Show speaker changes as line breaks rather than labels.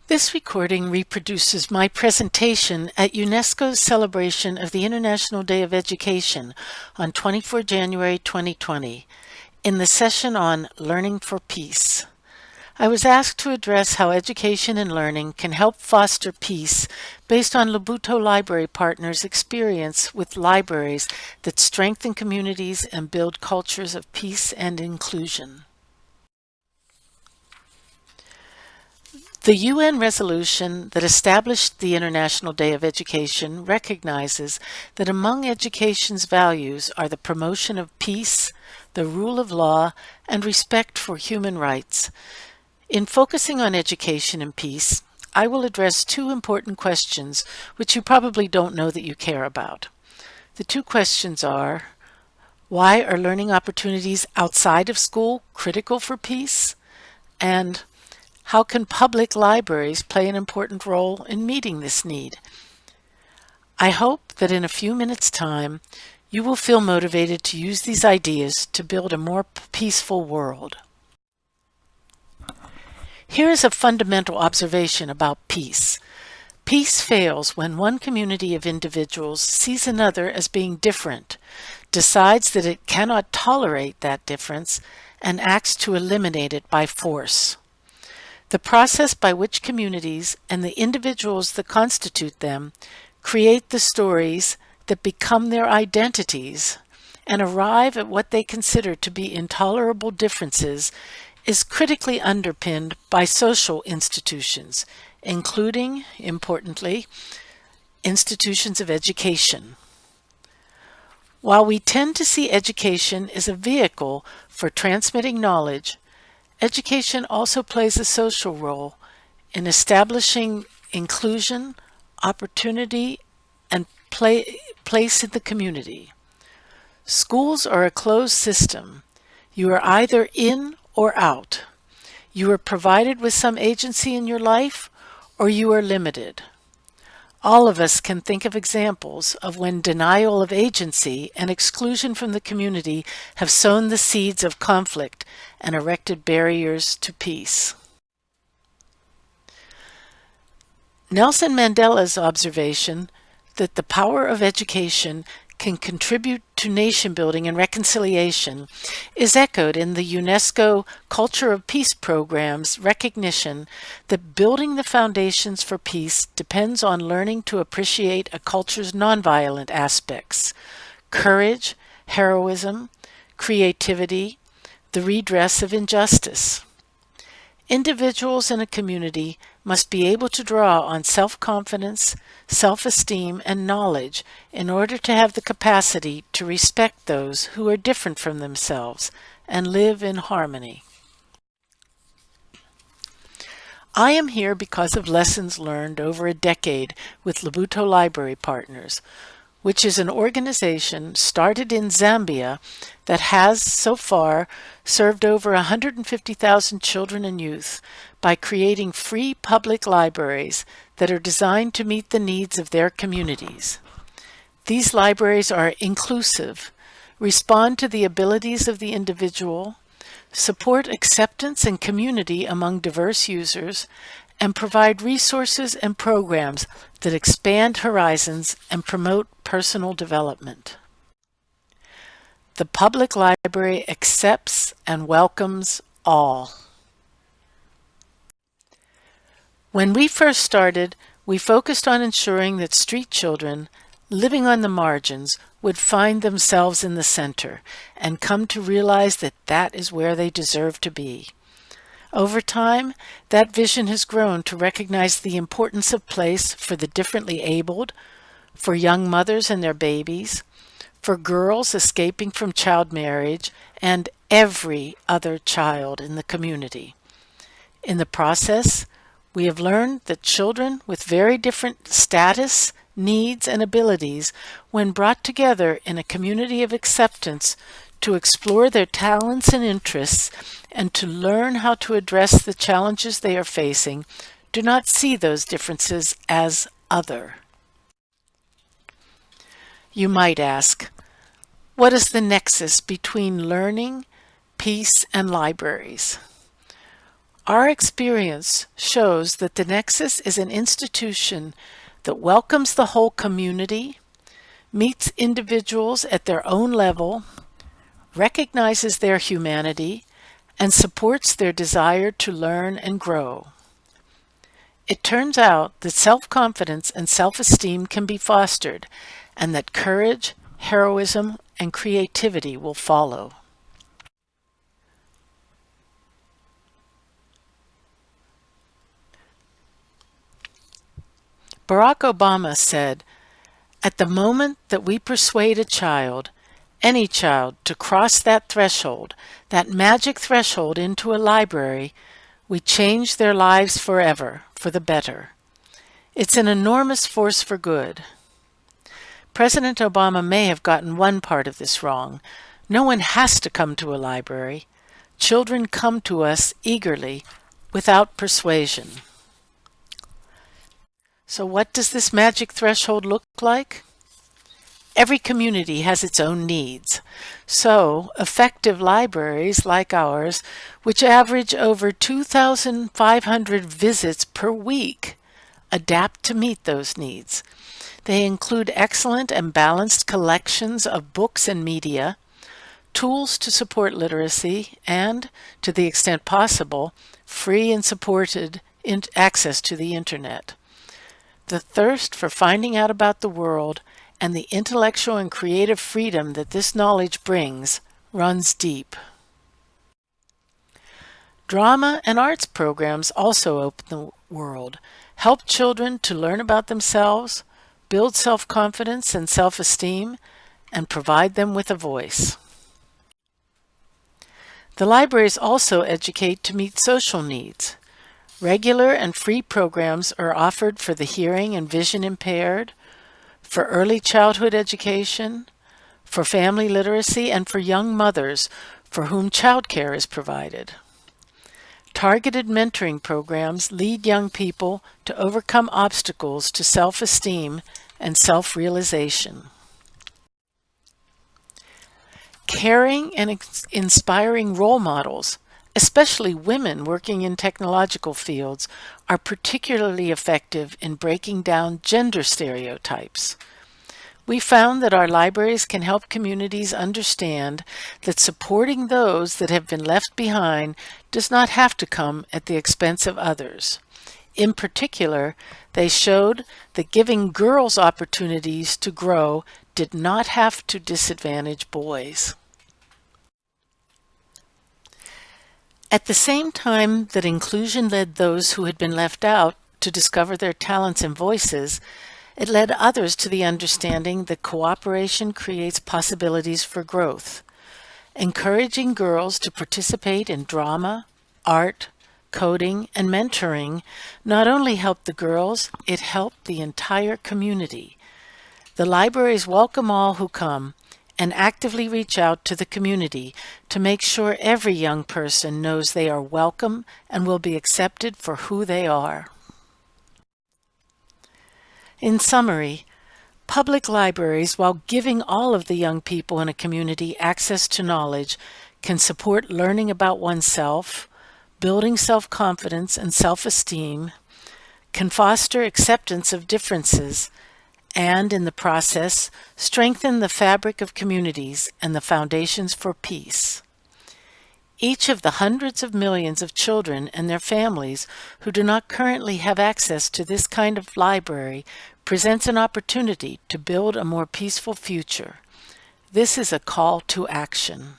This recording reproduces my presentation at UNESCO's celebration of the International Day of Education on 24 January 2020 in the session on Learning for Peace. I was asked to address how education and learning can help foster peace based on Lobutto Library Partners' experience with libraries that strengthen communities and build cultures of peace and inclusion. The UN resolution that established the International Day of Education recognizes that among education's values are the promotion of peace, the rule of law, and respect for human rights. In focusing on education and peace, I will address two important questions which you probably don't know that you care about. The two questions are, why are learning opportunities outside of school critical for peace? And how can public libraries play an important role in meeting this need? I hope that in a few minutes' time, you will feel motivated to use these ideas to build a more peaceful world. Here is a fundamental observation about peace. Peace fails when one community of individuals sees another as being different, decides that it cannot tolerate that difference, and acts to eliminate it by force. The process by which communities and the individuals that constitute them create the stories that become their identities and arrive at what they consider to be intolerable differences is critically underpinned by social institutions, including, importantly, institutions of education. While we tend to see education as a vehicle for transmitting knowledge, education also plays a social role in establishing inclusion, opportunity, and place in the community. Schools are a closed system. You are either in or out. You are provided with some agency in your life, or you are limited. All of us can think of examples of when denial of agency and exclusion from the community have sown the seeds of conflict and erected barriers to peace. Nelson Mandela's observation that the power of education can contribute to nation building and reconciliation is echoed in the UNESCO Culture of Peace program's recognition that building the foundations for peace depends on learning to appreciate a culture's nonviolent aspects: courage, heroism, creativity, the redress of injustice. Individuals in a community must be able to draw on self-confidence, self-esteem, and knowledge in order to have the capacity to respect those who are different from themselves and live in harmony. I am here because of lessons learned over a decade with Lobutto Library Partners, which is an organization started in Zambia that has, so far, served over 150,000 children and youth by creating free public libraries that are designed to meet the needs of their communities. These libraries are inclusive, respond to the abilities of the individual, support acceptance and community among diverse users, and provide resources and programs that expand horizons and promote personal development. The public library accepts and welcomes all. When we first started, we focused on ensuring that street children living on the margins would find themselves in the center and come to realize that that is where they deserve to be. Over time, that vision has grown to recognize the importance of place for the differently abled, for young mothers and their babies, for girls escaping from child marriage, and every other child in the community. In the process, we have learned that children with very different status, needs, and abilities, when brought together in a community of acceptance to explore their talents and interests and to learn how to address the challenges they are facing, do not see those differences as other. You might ask, what is the nexus between learning, peace, and libraries? Our experience shows that the Nexus is an institution that welcomes the whole community, meets individuals at their own level, recognizes their humanity, and supports their desire to learn and grow. It turns out that self-confidence and self-esteem can be fostered, and that courage, heroism, and creativity will follow. Barack Obama said, "At the moment that we persuade a child, any child, to cross that threshold, that magic threshold into a library, we change their lives forever, for the better. It's an enormous force for good." President Obama may have gotten one part of this wrong. No one has to come to a library. Children come to us eagerly, without persuasion. So what does this magic threshold look like? Every community has its own needs. So, effective libraries like ours, which average over 2,500 visits per week, adapt to meet those needs. They include excellent and balanced collections of books and media, tools to support literacy, and, to the extent possible, free and supported access to the Internet. The thirst for finding out about the world and the intellectual and creative freedom that this knowledge brings runs deep. Drama and arts programs also open the world, help children to learn about themselves, build self-confidence and self-esteem, and provide them with a voice. The libraries also educate to meet social needs. Regular and free programs are offered for the hearing and vision impaired, for early childhood education, for family literacy, and for young mothers for whom childcare is provided. Targeted mentoring programs lead young people to overcome obstacles to self-esteem and self-realization. Caring and inspiring role models, especially women working in technological fields, are particularly effective in breaking down gender stereotypes. We found that our libraries can help communities understand that supporting those that have been left behind does not have to come at the expense of others. In particular, they showed that giving girls opportunities to grow did not have to disadvantage boys. At the same time that inclusion led those who had been left out to discover their talents and voices, it led others to the understanding that cooperation creates possibilities for growth. Encouraging girls to participate in drama, art, coding, and mentoring not only helped the girls, it helped the entire community. The libraries welcome all who come and actively reach out to the community to make sure every young person knows they are welcome and will be accepted for who they are. In summary, public libraries, while giving all of the young people in a community access to knowledge, can support learning about oneself, building self-confidence and self-esteem, can foster acceptance of differences, and, in the process, strengthen the fabric of communities and the foundations for peace. Each of the hundreds of millions of children and their families who do not currently have access to this kind of library presents an opportunity to build a more peaceful future. This is a call to action.